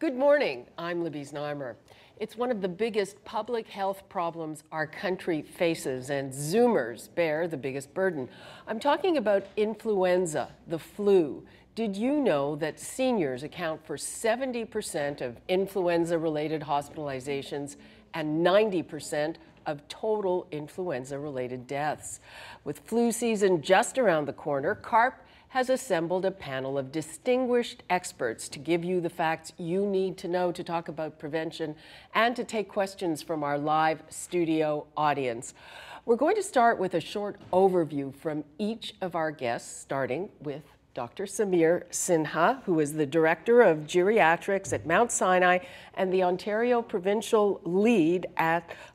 Good morning, I'm Libby Znaimer. It's one of the biggest public health problems our country faces, and Zoomers bear the biggest burden. I'm talking about influenza, the flu. Did you know that seniors account for 70% of influenza-related hospitalizations and 90% of total influenza-related deaths? With flu season just around the corner, CARP has assembled a panel of distinguished experts to give you the facts you need to know to talk about prevention and to take questions from our live studio audience. We're going to start with a short overview from each of our guests, starting with Dr. Samir Sinha, who is the Director of Geriatrics at Mount Sinai and the Ontario Provincial Lead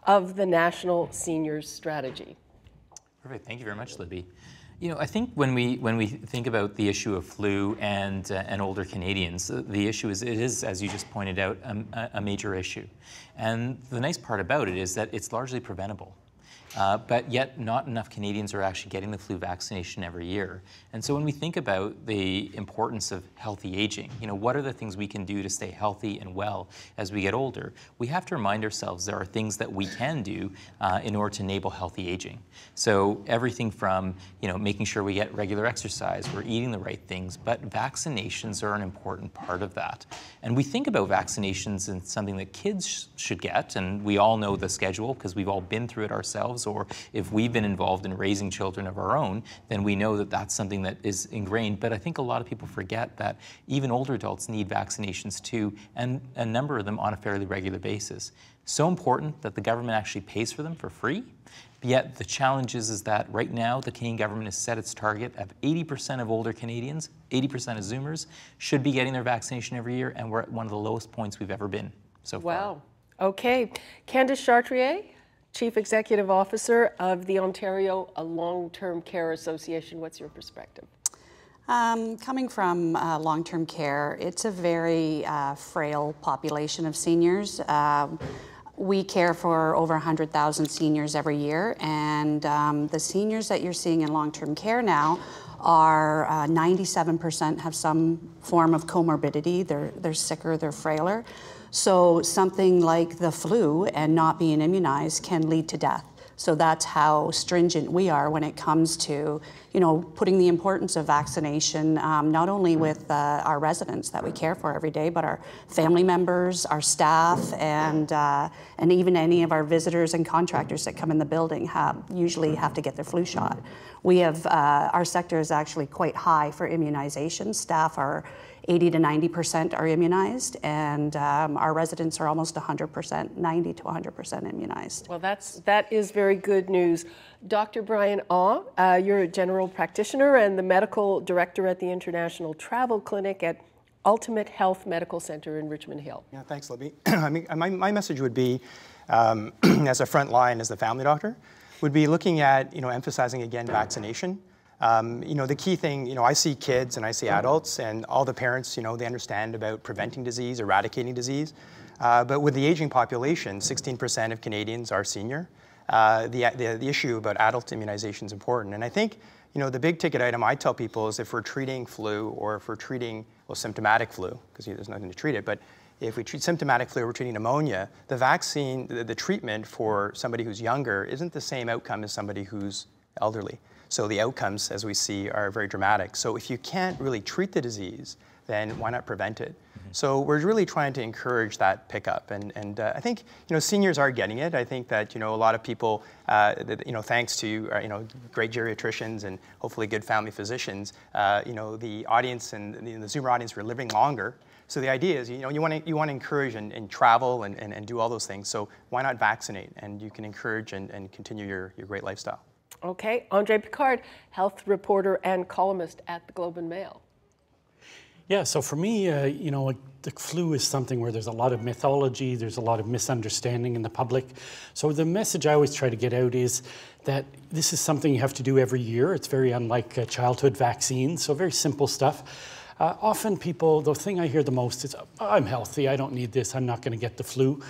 of the National Seniors Strategy. Perfect. Thank you very much, Libby. You know, I think when we think about the issue of flu and older Canadians, the issue is, it is, as you just pointed out, a major issue. And the nice part about it is that it's largely preventable. But yet not enough Canadians are actually getting the flu vaccination every year. And so when we think about the importance of healthy aging, you know, what are the things we can do to stay healthy and well as we get older? We have to remind ourselves there are things that we can do in order to enable healthy aging. So everything from, you know, making sure we get regular exercise, we're eating the right things, but vaccinations are an important part of that. And we think about vaccinations as something that kids should get, and we all know the schedule because we've all been through it ourselves, or if we've been involved in raising children of our own, then we know that that's something that is ingrained. But I think a lot of people forget that even older adults need vaccinations too, and a number of them on a fairly regular basis. So important that the government actually pays for them for free. Yet the challenge is that right now the Canadian government has set its target of 80% of older Canadians, 80% of Zoomers, should be getting their vaccination every year, and we're at one of the lowest points we've ever been so far. Wow. Okay. Candace Chartrier, Chief Executive Officer of the Ontario Long-Term Care Association. What's your perspective? Coming from long-term care, it's a very frail population of seniors. We care for over 100,000 seniors every year, and the seniors that you're seeing in long-term care now are 97% have some form of comorbidity. They're sicker, they're frailer. So something like the flu and not being immunized can lead to death. So that's how stringent we are when it comes to, you know, putting the importance of vaccination, not only with our residents that we care for every day, but our family members, our staff, and even any of our visitors and contractors that come in the building usually have to get their flu shot. We have, our sector is actually quite high for immunization. Staff are 80 to 90% are immunized, and our residents are almost 100%, 90 to 100% immunized. Well, that is very good news. Dr. Brian Aw, you're a general practitioner and the medical director at the International Travel Clinic at Ultimate Health Medical Center in Richmond Hill. Yeah, thanks, Libby. I mean, my message would be, as a front line, as the family doctor, would be looking at, you know, emphasizing again vaccination. You know, the key thing, you know, I see kids and I see adults, and all the parents, you know, they understand about preventing disease, eradicating disease. But with the aging population, 16% of Canadians are senior. The issue about adult immunization is important. And I think, you know, the big ticket item I tell people is if we're treating flu, or if we're treating, well, symptomatic flu, because there's nothing to treat it, but if we treat symptomatic flu, we're treating pneumonia, the vaccine, the treatment for somebody who's younger isn't the same outcome as somebody who's elderly. So the outcomes, as we see, are very dramatic. So if you can't really treat the disease, then why not prevent it? So we're really trying to encourage that pickup. And I think, you know, seniors are getting it. I think that, you know, a lot of people, you know, thanks to, you know, great geriatricians and hopefully good family physicians, you know, the audience and the Zoomer audience are living longer. So the idea is, you know, you want to encourage and travel and do all those things. So why not vaccinate? And you can encourage and continue your great lifestyle. Okay, Andre Picard, health reporter and columnist at the Globe and Mail. Yeah, so for me, you know, the flu is something where there's a lot of mythology, there's a lot of misunderstanding in the public. So the message I always try to get out is that this is something you have to do every year. It's very unlike childhood vaccines, so very simple stuff. Often people, the thing I hear the most is, I'm healthy, I don't need this, I'm not going to get the flu.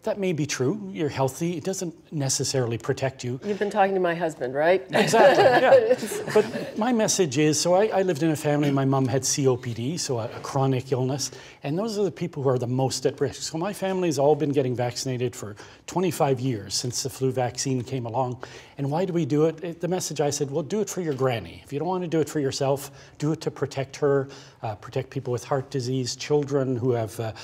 That may be true. You're healthy. It doesn't necessarily protect you. You've been talking to my husband, right? Exactly, yeah. But my message is, so I lived in a family, my mom had COPD, so a chronic illness, and those are the people who are the most at risk. So my family's all been getting vaccinated for 25 years since the flu vaccine came along. And why do we do it? The message I said, well, do it for your granny. If you don't want to do it for yourself, do it to protect her, protect people with heart disease, children who have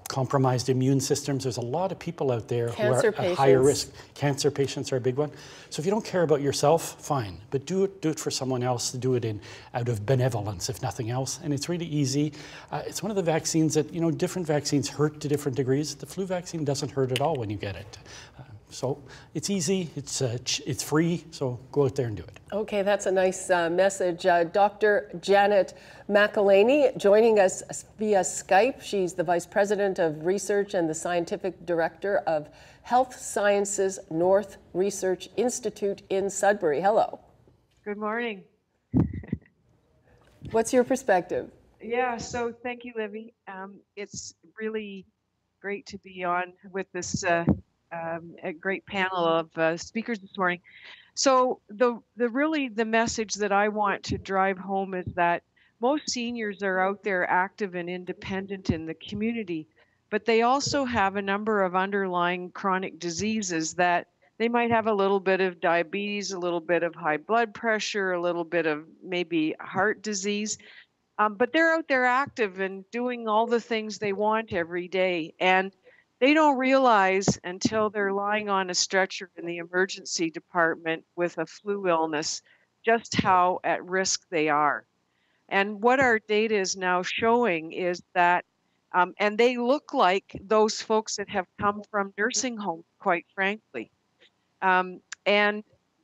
compromised immune systems. There's a lot of people out there who are at higher risk. Cancer patients are a big one. So if you don't care about yourself, fine, but do it for someone else. Do it out of benevolence, if nothing else. And it's really easy. It's one of the vaccines that, you know, different vaccines hurt to different degrees. The flu vaccine doesn't hurt at all when you get it. So it's easy, it's free, so go out there and do it. Okay, that's a nice message. Dr. Janet Mack joining us via Skype. She's the Vice President of Research and the Scientific Director of Health Sciences North Research Institute in Sudbury. Hello. Good morning. What's your perspective? Yeah, so thank you, Livy. It's really great to be on with this a great panel of speakers this morning. So the message that I want to drive home is that most seniors are out there active and independent in the community, but they also have a number of underlying chronic diseases that they might have a little bit of diabetes, a little bit of high blood pressure, a little bit of maybe heart disease, but they're out there active and doing all the things they want every day. And they don't realize until they're lying on a stretcher in the emergency department with a flu illness just how at risk they are. And what our data is now showing is that, and they look like those folks that have come from nursing homes, quite frankly. And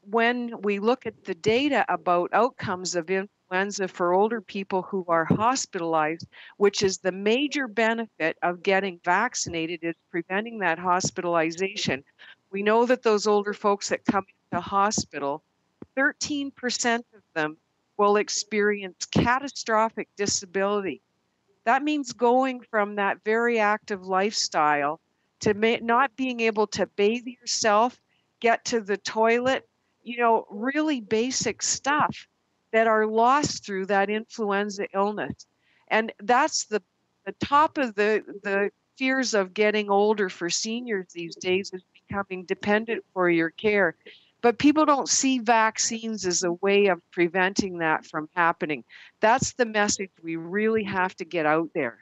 when we look at the data about outcomes of influenza for older people who are hospitalized, which is the major benefit of getting vaccinated, is preventing that hospitalization. We know that those older folks that come into hospital, 13% of them will experience catastrophic disability. That means going from that very active lifestyle to not being able to bathe yourself, get to the toilet, you know, really basic stuff that are lost through that influenza illness. And that's the top of the fears of getting older for seniors these days, is becoming dependent for your care. But people don't see vaccines as a way of preventing that from happening. That's the message we really have to get out there.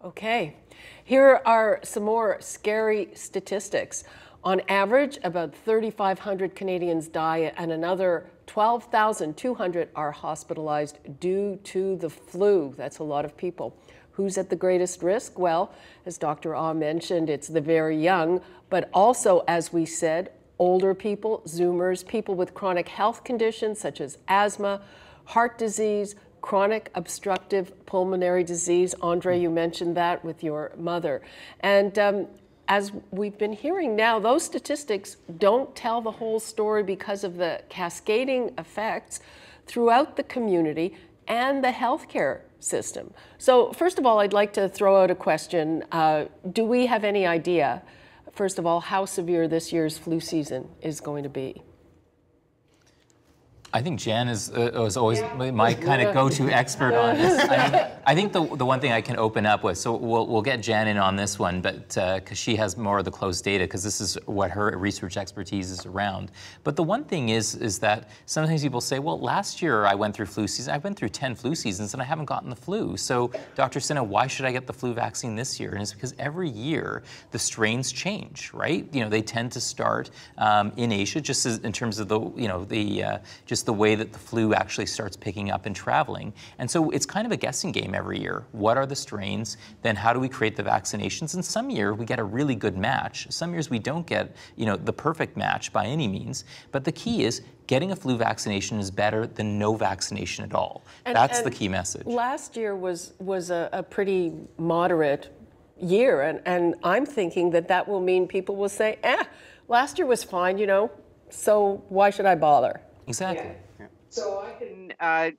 Okay, here are some more scary statistics. On average, about 3,500 Canadians die and another 12,200 are hospitalized due to the flu. That's a lot of people. Who's at the greatest risk? Well, as Dr. Ah mentioned, it's the very young, but also, as we said, older people, Zoomers, people with chronic health conditions such as asthma, heart disease, chronic obstructive pulmonary disease. Andre, you mentioned that with your mother. And as we've been hearing now, those statistics don't tell the whole story because of the cascading effects throughout the community and the healthcare system. So first of all, I'd like to throw out a question. Do we have any idea, first of all, how severe this year's flu season is going to be? I think Jan is always my kind of go-to expert on this. I think the one thing I can open up with, so we'll get Jan in on this one, but because she has more of the close data, because this is what her research expertise is around. But the one thing is that sometimes people say, well, last year I went through flu season. I went through 10 flu seasons and I haven't gotten the flu. So Dr. Sinha, why should I get the flu vaccine this year? And it's because every year the strains change, right? You know, they tend to start in Asia, just as in terms of the just the way that the flu actually starts picking up and traveling. And so it's kind of a guessing game every year. What are the strains? Then how do we create the vaccinations? And some year we get a really good match. Some years we don't get, the perfect match by any means. But the key is getting a flu vaccination is better than no vaccination at all. That's the key message. Last year was a pretty moderate year. And I'm thinking that will mean people will say, last year was fine, so why should I bother? Exactly. Yeah. So I can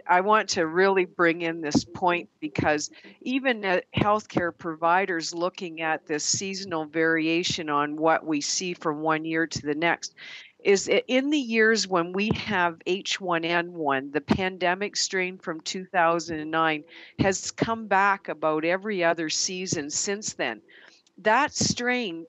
I want to really bring in this point because even healthcare providers looking at this seasonal variation on what we see from one year to the next is in the years when we have H1N1, the pandemic strain from 2009 has come back about every other season since then. That strain,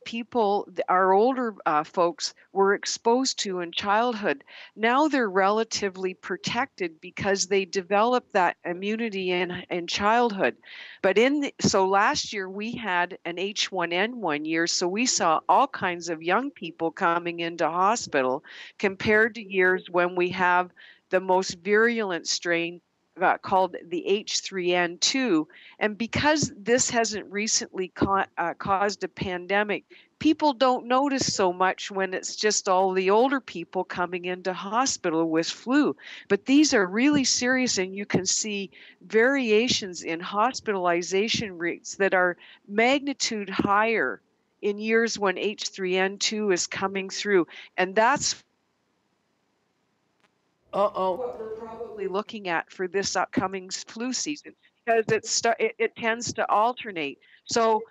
our older folks were exposed to in childhood. Now they're relatively protected because they developed that immunity in childhood. But so last year we had an H1N1 year, so we saw all kinds of young people coming into hospital compared to years when we have the most virulent strain called the H3N2. And because this hasn't recently caused a pandemic, people don't notice so much when it's just all the older people coming into hospital with flu. But these are really serious, and you can see variations in hospitalization rates that are magnitude higher in years when H3N2 is coming through. And that's what we're probably looking at for this upcoming flu season, because it tends to alternate. So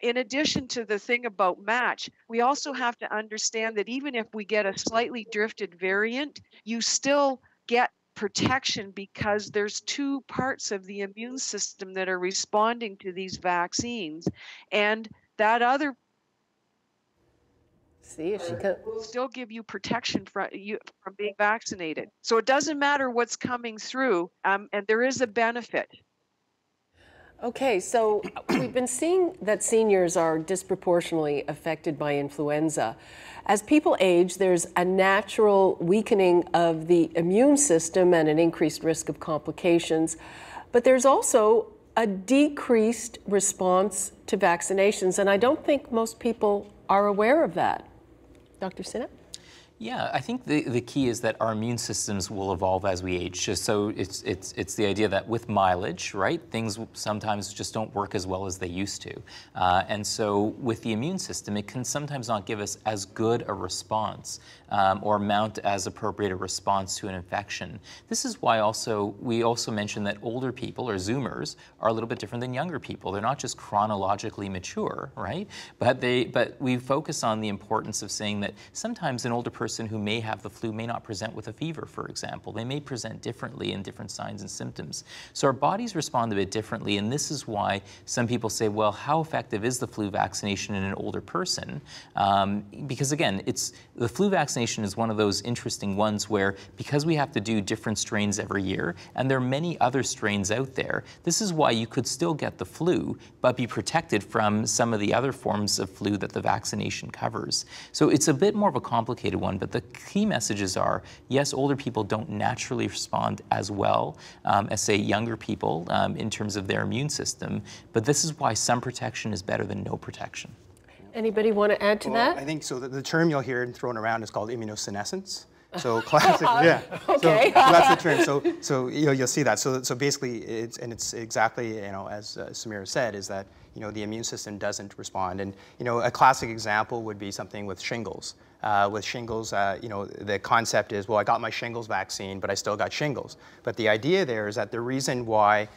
in addition to the thing about match, we also have to understand that even if we get a slightly drifted variant, you still get protection because there's two parts of the immune system that are responding to these vaccines, and that other will still give you protection from being vaccinated. So it doesn't matter what's coming through, and there is a benefit. Okay, so we've been seeing that seniors are disproportionately affected by influenza. As people age, there's a natural weakening of the immune system and an increased risk of complications, but there's also a decreased response to vaccinations, and I don't think most people are aware of that. Dr. Sinha? Yeah, I think the key is that our immune systems will evolve as we age. So it's the idea that with mileage, right, things sometimes just don't work as well as they used to. And so with the immune system, it can sometimes not give us as good a response or mount as appropriate a response to an infection. This is why we also mentioned that older people, or Zoomers, are a little bit different than younger people. They're not just chronologically mature, right? But we focus on the importance of saying that sometimes an older person who may have the flu may not present with a fever, for example. They may present differently in different signs and symptoms. So our bodies respond a bit differently, and this is why some people say, well, how effective is the flu vaccination in an older person? Because again, the flu vaccination is one of those interesting ones where, because we have to do different strains every year, and there are many other strains out there, this is why you could still get the flu, but be protected from some of the other forms of flu that the vaccination covers. So it's a bit more of a complicated one, but the key messages are, yes, older people don't naturally respond as well as, say, younger people in terms of their immune system, but this is why some protection is better than no protection. Anybody want to add to that? I think so. The term you'll hear thrown around is called immunosenescence. So classic, yeah. Okay. So that's the term. So you'll see that. So basically, it's exactly as Samir said, is that the immune system doesn't respond. And a classic example would be something with shingles. With shingles, the concept is, well, I got my shingles vaccine, but I still got shingles. But the idea there is that the reason why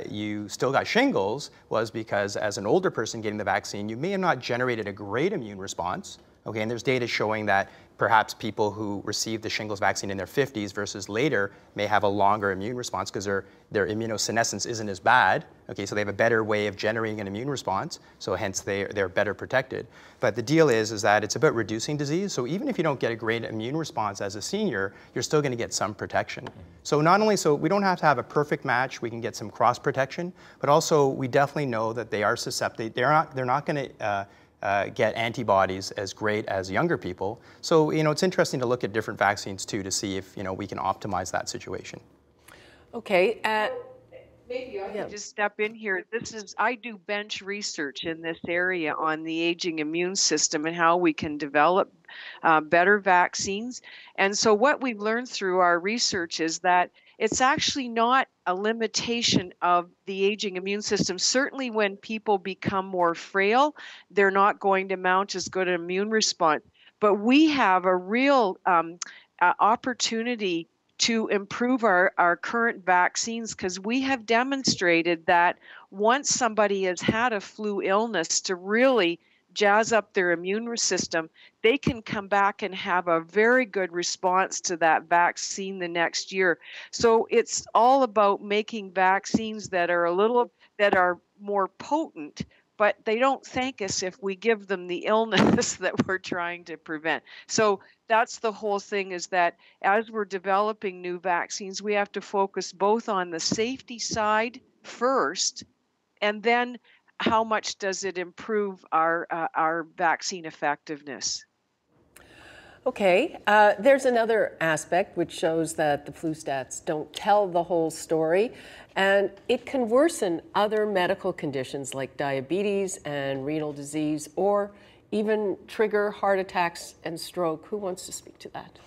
you still got shingles was because as an older person getting the vaccine, you may have not generated a great immune response. Okay, and there's data showing that perhaps people who received the shingles vaccine in their 50s versus later may have a longer immune response because their immunosenescence isn't as bad. Okay, so they have a better way of generating an immune response, so hence they're better protected. But the deal is that it's about reducing disease. So even if you don't get a great immune response as a senior, you're still going to get some protection. So not only we don't have to have a perfect match, we can get some cross protection, but also we definitely know that they are susceptible. They're not going to get antibodies as great as younger people. So it's interesting to look at different vaccines too to see if we can optimize that situation. Okay. Maybe I could just step in here. I do bench research in this area on the aging immune system and how we can develop better vaccines. And so what we've learned through our research is that it's actually not a limitation of the aging immune system. Certainly when people become more frail, they're not going to mount as good an immune response. But we have a real opportunity to improve our current vaccines, because we have demonstrated that once somebody has had a flu illness, to really jazz up their immune system, they can come back and have a very good response to that vaccine the next year. So it's all about making vaccines that are more potent, but they don't thank us if we give them the illness that we're trying to prevent. So that's the whole thing, is that as we're developing new vaccines, we have to focus both on the safety side first, and then how much does it improve our vaccine effectiveness? Okay, there's another aspect which shows that the flu stats don't tell the whole story, and it can worsen other medical conditions like diabetes and renal disease, or even trigger heart attacks and stroke. Who wants to speak to that?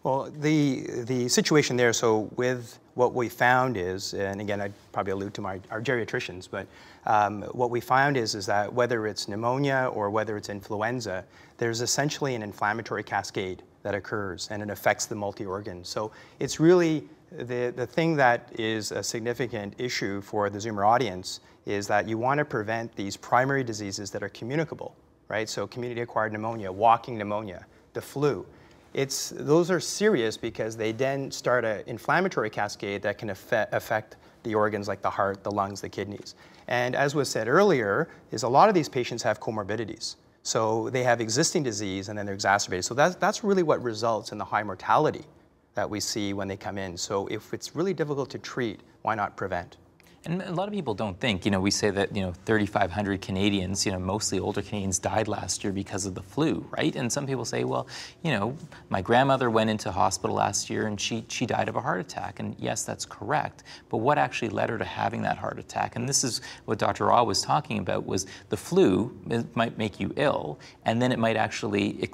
Well, the situation there, so with what we found is, and again, I'd probably allude to our geriatricians, but what we found is that whether it's pneumonia or whether it's influenza, there's essentially an inflammatory cascade that occurs, and it affects the multi-organs. So it's really the thing that is a significant issue for the Zoomer audience is that you want to prevent these primary diseases that are communicable, right? So community-acquired pneumonia, walking pneumonia, the flu. Those are serious because they then start an inflammatory cascade that can affect the organs like the heart, the lungs, the kidneys. And as was said earlier, is a lot of these patients have comorbidities. So they have existing disease and then they're exacerbated. So that's really what results in the high mortality that we see when they come in. So if it's really difficult to treat, why not prevent? And a lot of people don't think, we say that, 3,500 Canadians, mostly older Canadians died last year because of the flu, right? And some people say, well, my grandmother went into hospital last year and she died of a heart attack. And yes, that's correct. But what actually led her to having that heart attack? And this is what Dr. Raw was talking about, was the flu might make you ill, and then it might actually,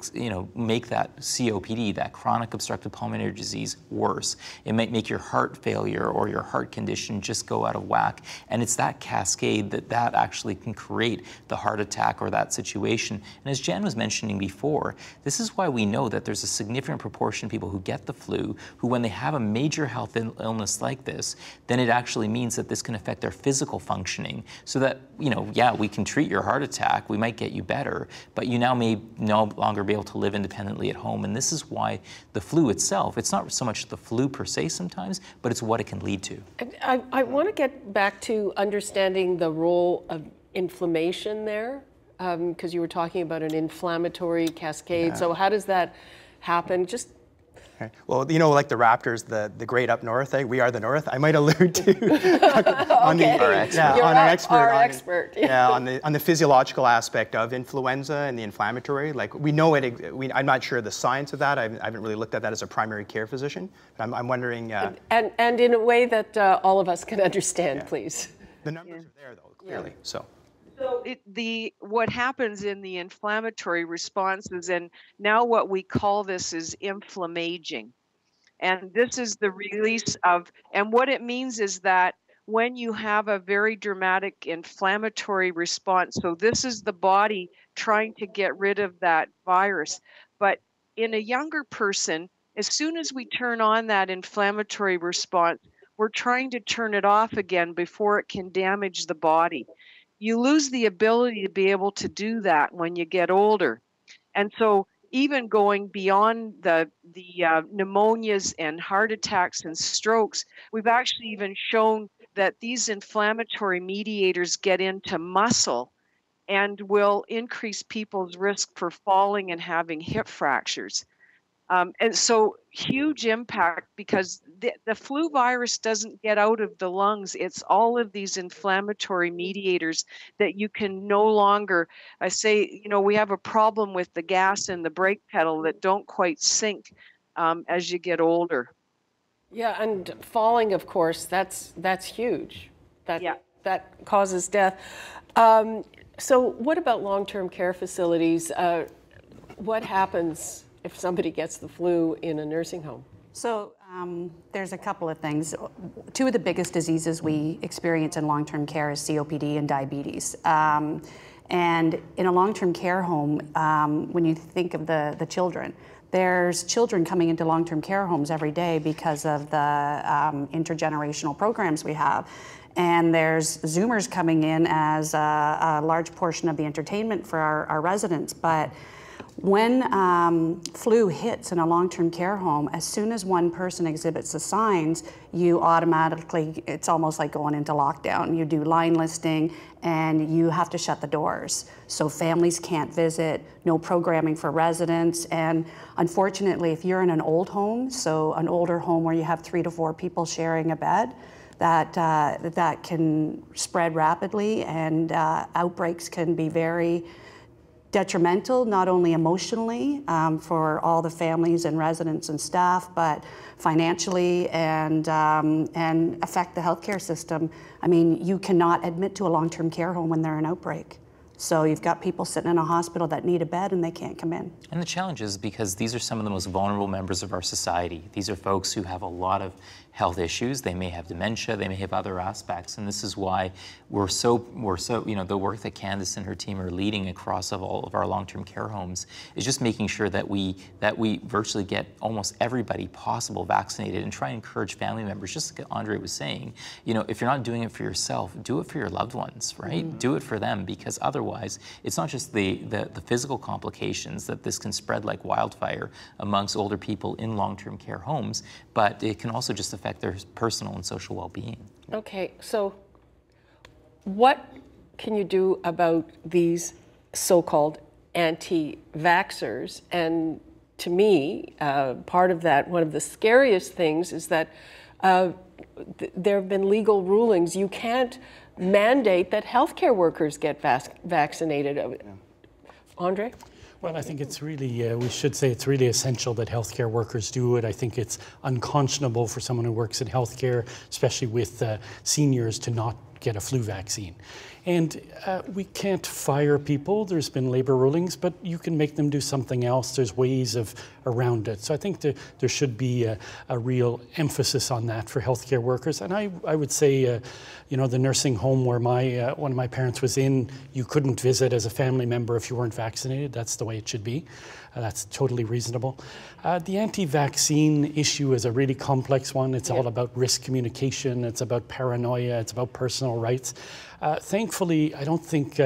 make that COPD, that chronic obstructive pulmonary disease, worse. It might make your heart failure or your heart condition just go out of whack. And it's that cascade that actually can create the heart attack or that situation. And as Jan was mentioning before, this is why we know that there's a significant proportion of people who get the flu, who when they have a major health illness like this, then it actually means that this can affect their physical functioning. So that, yeah, we can treat your heart attack, we might get you better, but you now may no longer be able to live independently at home. And this is why the flu itself, it's not so much the flu per se sometimes, but it's what it can lead to. I want to get back to understanding the role of inflammation there, because you were talking about an inflammatory cascade. Yeah. So how does that happen? Just well, like the Raptors, the great up north, we are the North. I might allude to on our expert. On the physiological aspect of influenza and the inflammatory. Like we know it. I'm not sure the science of that. I haven't really looked at that as a primary care physician. But I'm wondering. And in a way that all of us can understand, please. The numbers are there, though, clearly. Yeah. So what happens in the inflammatory responses, and now what we call this is inflammaging. And this is the release of, and what it means is that when you have a very dramatic inflammatory response, so this is the body trying to get rid of that virus. But in a younger person, as soon as we turn on that inflammatory response, we're trying to turn it off again before it can damage the body. You lose the ability to be able to do that when you get older. And so even going beyond the pneumonias and heart attacks and strokes, we've actually even shown that these inflammatory mediators get into muscle and will increase people's risk for falling and having hip fractures. And so huge impact, because the flu virus doesn't get out of the lungs. It's all of these inflammatory mediators that you can no longer, I say, we have a problem with the gas and the brake pedal that don't quite sync as you get older. Yeah, and falling, of course, that's huge. That causes death. So what about long-term care facilities? What happens if somebody gets the flu in a nursing home? So there's a couple of things. Two of the biggest diseases we experience in long-term care is COPD and diabetes. And in a long-term care home, when you think of the children, There's children coming into long-term care homes every day because of the intergenerational programs we have. And there's Zoomers coming in as a large portion of the entertainment for our residents. But when flu hits in a long-term care home, as soon as one person exhibits the signs, you automatically, it's almost like going into lockdown. You do line listing and you have to shut the doors. So families can't visit, no programming for residents. And unfortunately, if you're in an old home, so an older home where you have 3 to 4 people sharing a bed, that can spread rapidly, and outbreaks can be very detrimental, not only emotionally for all the families and residents and staff, but financially, and affect the healthcare system. I mean, you cannot admit to a long-term care home when there's an outbreak. So you've got people sitting in a hospital that need a bed and they can't come in. And the challenge is because these are some of the most vulnerable members of our society. These are folks who have a lot of health issues. They may have dementia, they may have other aspects, and this is why we're so, you know, the work that Candace and her team are leading across all of our long-term care homes is just making sure that we virtually get almost everybody possible vaccinated, and try and encourage family members, just like Andre was saying, you know, if you're not doing it for yourself, do it for your loved ones, right? Mm-hmm. Do it for them, because otherwise it's not just the physical complications that this can spread like wildfire amongst older people in long-term care homes, but it can also just affect their personal and social well-being. Okay, so what can you do about these so-called anti-vaxxers? And to me, part of that, one of the scariest things is that there have been legal rulings. You can't mandate that healthcare workers get vaccinated. Yeah. Andre? Well, I think it's really, we should say it's really essential that healthcare workers do it. I think it's unconscionable for someone who works in healthcare, especially with seniors, to not get a flu vaccine. And we can't fire people. There's been labor rulings, but you can make them do something else. There's ways around it. So I think there should be a real emphasis on that for healthcare workers. And I would say, you know, the nursing home where one of my parents was in, you couldn't visit as a family member if you weren't vaccinated. That's the way it should be. That's totally reasonable. The anti-vaccine issue is a really complex one. It's all about risk communication. It's about paranoia. It's about personal rights. Thankfully, I don't think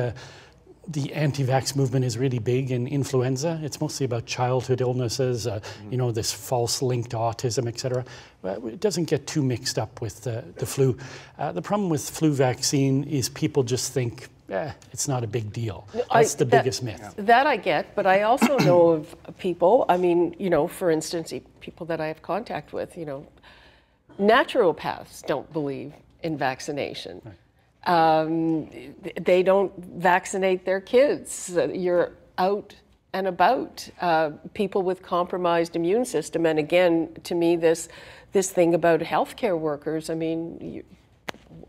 the anti-vax movement is really big in influenza. It's mostly about childhood illnesses, you know, this false link to autism, et cetera. It doesn't get too mixed up with the flu. The problem with flu vaccine is people just think, it's not a big deal. That's the biggest myth. That I get, but I also know of people, I mean, you know, for instance, people that I have contact with, you know, naturopaths don't believe in vaccination. Right. They don't vaccinate their kids. You're out and about. People with compromised immune system, and again, to me, this thing about healthcare workers. I mean,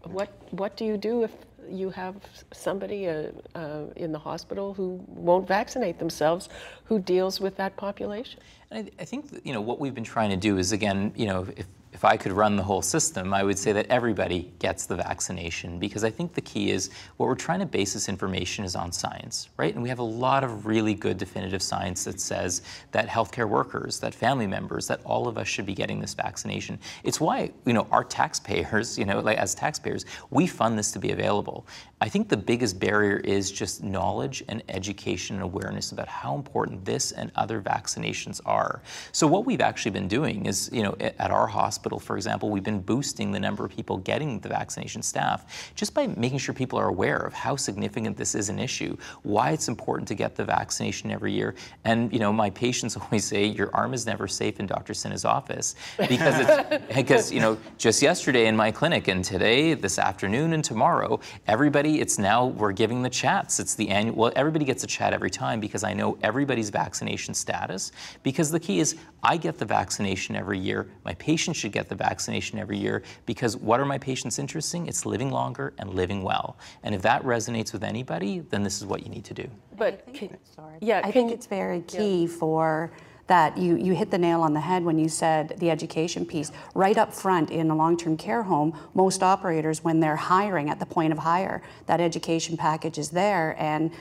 what do you do if you have somebody in the hospital who won't vaccinate themselves, who deals with that population? And I think that, you know, what we've been trying to do is, again, you know, if I could run the whole system, I would say that everybody gets the vaccination, because I think the key is what we're trying to base this information is on science, right? And we have a lot of really good definitive science that says that healthcare workers, that family members, that all of us should be getting this vaccination. It's why, you know, our taxpayers, you know, like as taxpayers, we fund this to be available. I think the biggest barrier is just knowledge and education and awareness about how important this and other vaccinations are. So what we've actually been doing is, you know, at our hospital, for example, we've been boosting the number of people getting the vaccination staff just by making sure people are aware of how significant this is an issue, why it's important to get the vaccination every year. And, you know, my patients always say, your arm is never safe in Dr. Sinha's office, because you know, just yesterday in my clinic and today, this afternoon and tomorrow, everybody, it's now, we're giving the chats. It's the annual, well, everybody gets a chat every time because I know everybody's vaccination status, because the key is I get the vaccination every year. My patients should get the vaccination every year, because what are my patients interested in? It's living longer and living well. And if that resonates with anybody, then this is what you need to do. But I think it's very key for that. You hit the nail on the head when you said the education piece. Right up front in a long-term care home, most operators, when they're hiring at the point of hire, that education package is there. And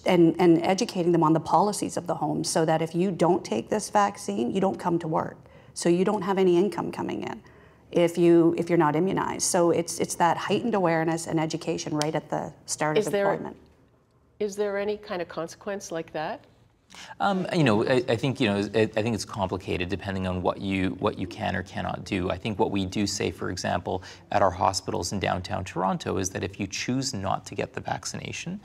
and educating them on the policies of the home, so that if you don't take this vaccine, you don't come to work. So you don't have any income coming in if you're not immunized. So it's that heightened awareness and education right at the start of employment. Is there any kind of consequence like that? I think it's complicated depending on what you can or cannot do. I think what we do say, for example, at our hospitals in downtown Toronto is that if you choose not to get the vaccination,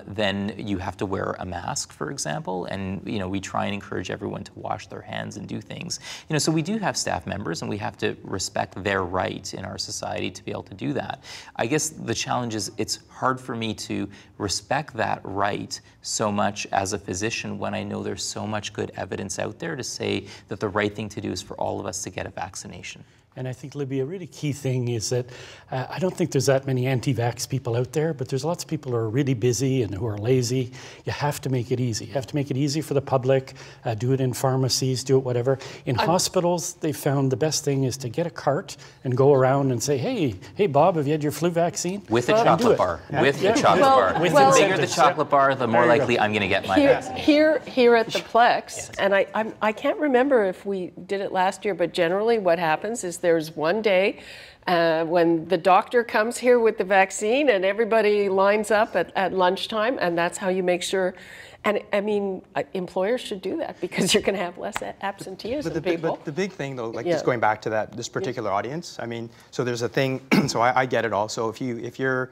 then you have to wear a mask, for example, and we try and encourage everyone to wash their hands and do things. So we do have staff members, and we have to respect their right in our society to be able to do that. I guess the challenge is it's hard for me to respect that right so much as a physician when I know there's so much good evidence out there to say that the right thing to do is for all of us to get a vaccination. And I think, Libby, a really key thing is that I don't think there's that many anti-vax people out there, but there's lots of people who are really busy and who are lazy. You have to make it easy. You have to make it easy for the public, do it in pharmacies, do it whatever. In hospitals, they found the best thing is to get a cart and go around and say, hey, Bob, have you had your flu vaccine? With a chocolate bar. With the chocolate bar. The bigger the chocolate bar, the more likely I'm going to get my vaccine. Here at the Plex, and I can't remember if we did it last year, but generally what happens is there's one day when the doctor comes here with the vaccine and everybody lines up at lunchtime, and that's how you make sure. And I mean, employers should do that because you're going to have less absenteeism. But the big thing, though, like just going back to this particular audience, I mean, so there's a thing. So I get it all. So if you're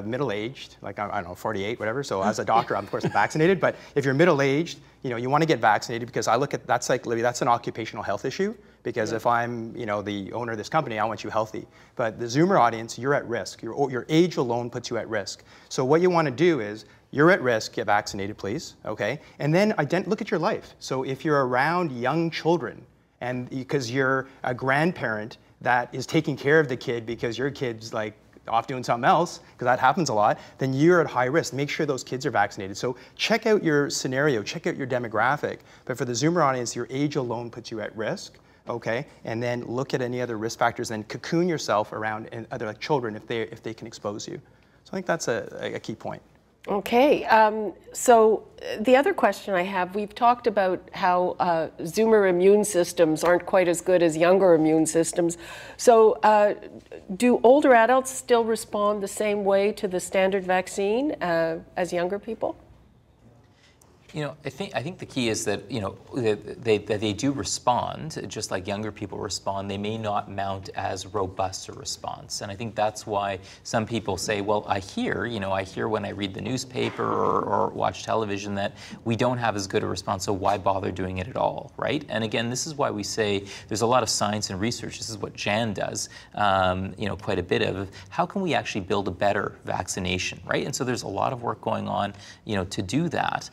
middle-aged, like I don't know, 48, whatever. So as a doctor, I'm of course vaccinated. But if you're middle-aged, you want to get vaccinated because I look at that's like, Libby, that's an occupational health issue. Because if I'm, the owner of this company, I want you healthy. But the Zoomer audience, you're at risk. Your age alone puts you at risk. So what you want to do is, you're at risk, get vaccinated, please, okay? And then look at your life. So if you're around young children, and because you're a grandparent that is taking care of the kid because your kid's like off doing something else, because that happens a lot, then you're at high risk. Make sure those kids are vaccinated. So check out your scenario, check out your demographic. But for the Zoomer audience, your age alone puts you at risk. Okay, and then look at any other risk factors and cocoon yourself around other like children if they can expose you. So I think that's a key point. Okay, so the other question I have, we've talked about how Zoomer immune systems aren't quite as good as younger immune systems. So do older adults still respond the same way to the standard vaccine as younger people? I think the key is that they do respond just like younger people respond. They may not mount as robust a response, and I think that's why some people say, well, I hear when I read the newspaper or watch television that we don't have as good a response, so why bother doing it at all, right? And again, this is why we say there's a lot of science and research. This is what Jan does, quite a bit of. How can we actually build a better vaccination, right? And so there's a lot of work going on, to do that.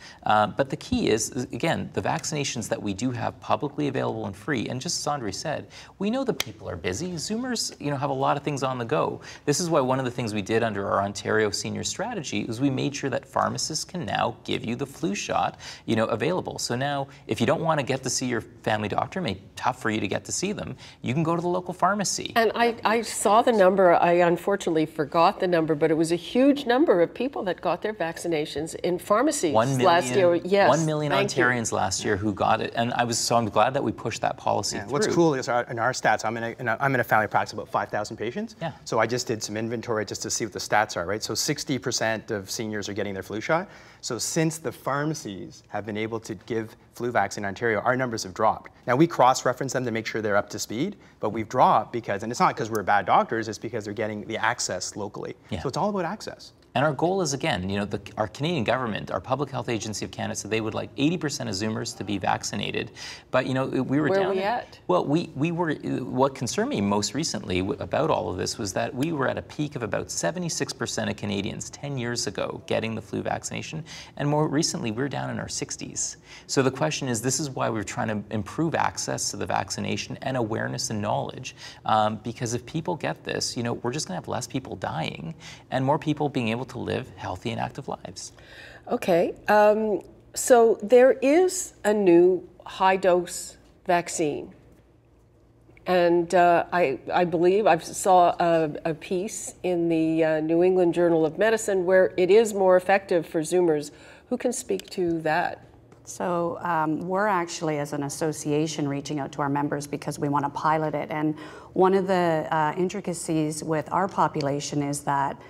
But the key is, again, the vaccinations that we do have publicly available and free, and just as Andre said, we know that people are busy. Zoomers, have a lot of things on the go. This is why one of the things we did under our Ontario senior strategy is we made sure that pharmacists can now give you the flu shot, available. So now, if you don't want to get to see your family doctor, it may be tough for you to get to see them, you can go to the local pharmacy. And I saw the number, I unfortunately forgot the number, but it was a huge number of people that got their vaccinations in pharmacies last year. Yes, 1 million Ontarians last year who got it, and I'm glad that we pushed that policy through. What's cool is in our stats, I'm in a family practice of about 5,000 patients. Yeah. So I just did some inventory just to see what the stats are, right? So 60% of seniors are getting their flu shot. So since the pharmacies have been able to give flu vaccine in Ontario, our numbers have dropped. Now we cross-reference them to make sure they're up to speed, but we've dropped because, and it's not because we're bad doctors, it's because they're getting the access locally. Yeah. So it's all about access. And our goal is, again, our Canadian government, our Public Health Agency of Canada, said they would like 80% of Zoomers to be vaccinated. But, we were down. Where are we at? Well, we were, what concerned me most recently about all of this was that we were at a peak of about 76% of Canadians 10 years ago getting the flu vaccination. And more recently, we're down in our 60s. So the question is, this is why we're trying to improve access to the vaccination and awareness and knowledge. Because if people get this, we're just going to have less people dying and more people being able to live healthy and active lives. Okay, so there is a new high-dose vaccine. And I believe I saw a piece in the New England Journal of Medicine where it is more effective for Zoomers. Who can speak to that? So we're actually, as an association, reaching out to our members because we want to pilot it. And one of the intricacies with our population is that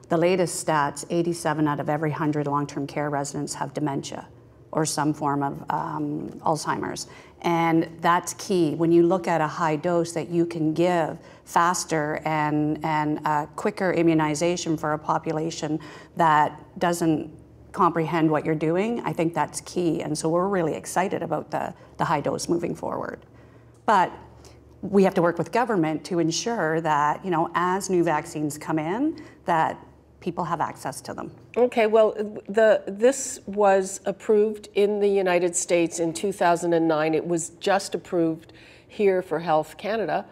the latest stats, 87 out of every 100 long-term care residents have dementia or some form of Alzheimer's. And that's key. When you look at a high dose that you can give faster and quicker immunization for a population that doesn't comprehend what you're doing, I think that's key. And so we're really excited about the high dose moving forward. But we have to work with government to ensure that, as new vaccines come in, that people have access to them. Okay, well, this was approved in the United States in 2009. It was just approved here for Health Canada,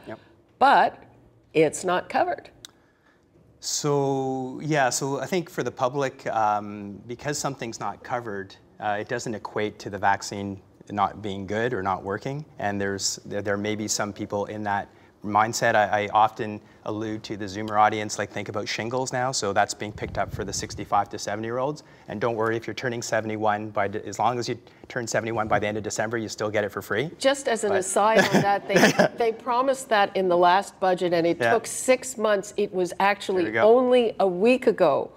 but it's not covered. So, yeah, so I think for the public, because something's not covered, it doesn't equate to the vaccine not being good or not working. And there may be some people in that mindset. I often allude to the Zoomer audience, like think about shingles now. So that's being picked up for the 65 to 70-year-olds. And don't worry if you're turning 71, as long as you turn 71 by the end of December, you still get it for free. Just as an aside on that, they promised that in the last budget, and it took 6 months. It was actually only a week ago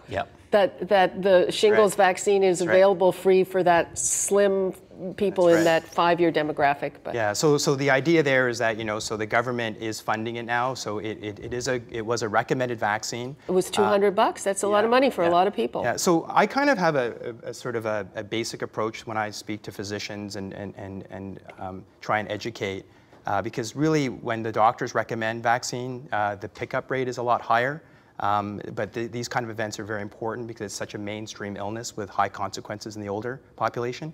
that the shingles vaccine is available free for that slim people in that 5-year demographic. But. Yeah, so the idea there is that, so the government is funding it now. So it was a recommended vaccine. It was $200. That's a lot of money for a lot of people. Yeah, so I kind of have a sort of a basic approach when I speak to physicians and try and educate. Because really, when the doctors recommend vaccine, the pickup rate is a lot higher. But these kind of events are very important because it's such a mainstream illness with high consequences in the older population.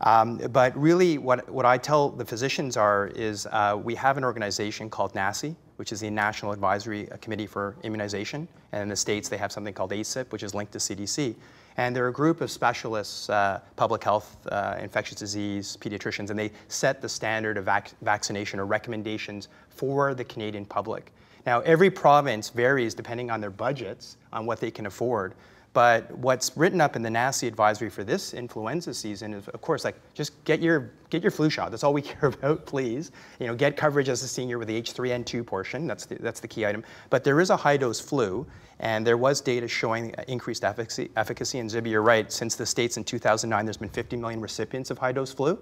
But really, what I tell the physicians is we have an organization called NACI, which is the National Advisory Committee for Immunization. And in the States, they have something called ACIP, which is linked to CDC. And they're a group of specialists, public health, infectious disease, pediatricians, and they set the standard of vaccination or recommendations for the Canadian public. Now, every province varies depending on their budgets, on what they can afford. But what's written up in the NACI advisory for this influenza season is, of course, like just get your flu shot. That's all we care about, please. Get coverage as a senior with the H3N2 portion. That's the key item. But there is a high-dose flu, and there was data showing increased efficacy. And Zibby, you're right. Since the States in 2009, there's been 50 million recipients of high-dose flu.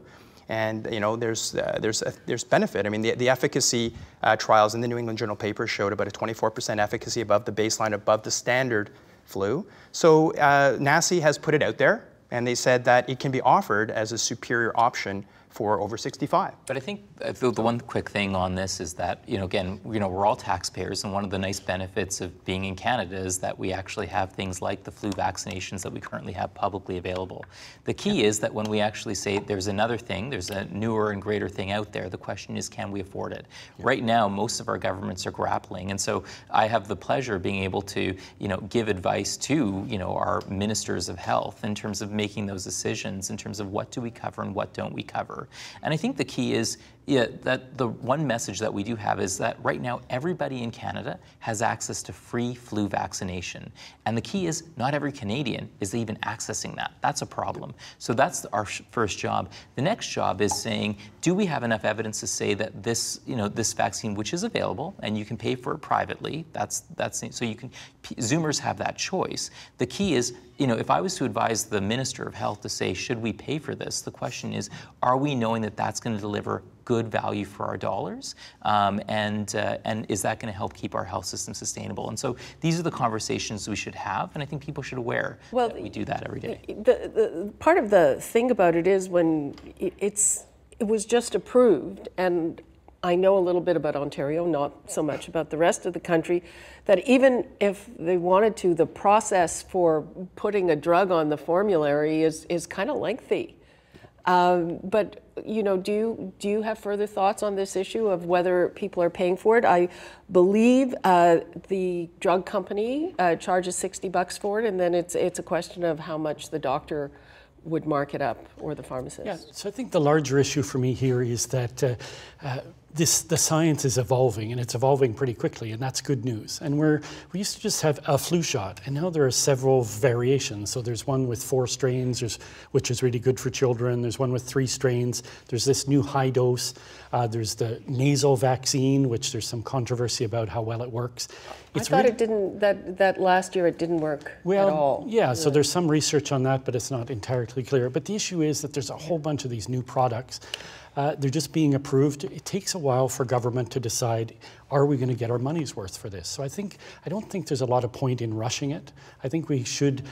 And there's benefit. I mean, the efficacy trials in the New England Journal paper showed about a 24% efficacy above the baseline, above the standard flu. So NACI has put it out there, and they said that it can be offered as a superior option for over 65. But I think the one quick thing on this is that, again, we're all taxpayers, and one of the nice benefits of being in Canada is that we actually have things like the flu vaccinations that we currently have publicly available. The key is that when we actually say there's another thing, there's a newer and greater thing out there, the question is, can we afford it? Right now, most of our governments are grappling, and so I have the pleasure of being able to, give advice to, our ministers of health in terms of making those decisions, in terms of what do we cover and what don't we cover. And I think the key is that the one message that we do have is that right now everybody in Canada has access to free flu vaccination. And the key is not every Canadian is even accessing that. That's a problem. So that's our first job. The next job is saying, do we have enough evidence to say that this, this vaccine, which is available and you can pay for it privately, that's so you can, Zoomers have that choice. The key is, if I was to advise the Minister of Health to say, should we pay for this? The question is, are we knowing that that's going to deliver good value for our dollars? And is that going to help keep our health system sustainable? And so these are the conversations we should have, and I think people should be aware that we do that every day. The part of the thing about it is when it was just approved, and I know a little bit about Ontario, not so much about the rest of the country, that even if they wanted to, the process for putting a drug on the formulary is kind of lengthy. But do you have further thoughts on this issue of whether people are paying for it? I believe the drug company charges $60 for it, and then it's a question of how much the doctor would mark it up, or the pharmacist. Yeah, so I think the larger issue for me here is that the science is evolving, and it's evolving pretty quickly, and that's good news. And we used to just have a flu shot, and now there are several variations. So there's one with 4 strains, which is really good for children. There's one with 3 strains. There's this new high dose. There's the nasal vaccine, which there's some controversy about how well it works. I thought it didn't, that last year it didn't work at all. Yeah, so there's some research on that, but it's not entirely clear. But the issue is that there's a whole bunch of these new products. They're just being approved. It takes a while for government to decide, are we going to get our money's worth for this? So I don't think there's a lot of point in rushing it. I think we should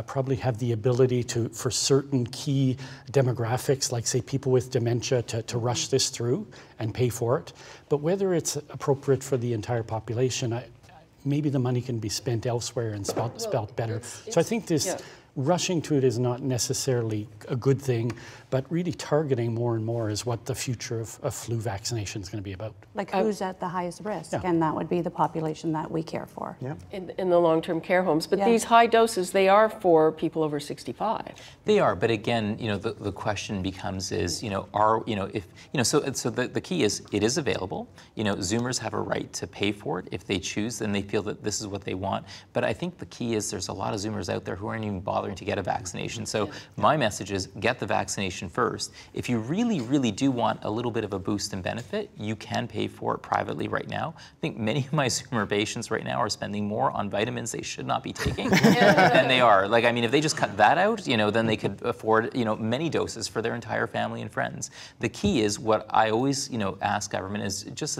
probably have the ability to, for certain key demographics, like say people with dementia, to rush this through and pay for it. But whether it's appropriate for the entire population, maybe the money can be spent elsewhere and spelt better. So I think this rushing to it is not necessarily a good thing, but really targeting more and more is what the future of flu vaccination is going to be about. Like who's at the highest risk, and that would be the population that we care for. Yeah. In the long-term care homes, but these high doses, they are for people over 65. They are, but again, the question becomes is, so the key is it is available. Zoomers have a right to pay for it if they choose, and they feel that this is what they want. But I think the key is there's a lot of Zoomers out there who aren't even bothering to get a vaccination. So my message is get the vaccination first. If you really, really do want a little bit of a boost in benefit, you can pay for it privately right now. I think many of my Zoomer patients right now are spending more on vitamins they should not be taking than they are. Like, I mean, if they just cut that out, then they could afford, many doses for their entire family and friends. The key is what I always, ask government is just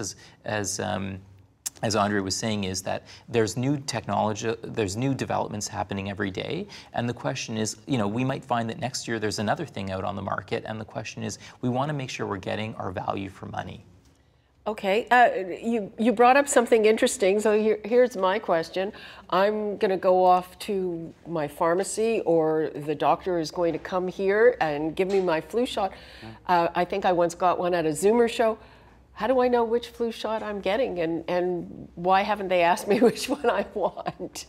as Andre was saying, is that there's new technology, there's new developments happening every day. And the question is, we might find that next year there's another thing out on the market. And the question is, we want to make sure we're getting our value for money. Okay, you brought up something interesting, so here's my question. I'm going to go off to my pharmacy, or the doctor is going to come here and give me my flu shot. I think I once got one at a Zoomer show. How do I know which flu shot I'm getting, and why haven't they asked me which one I want?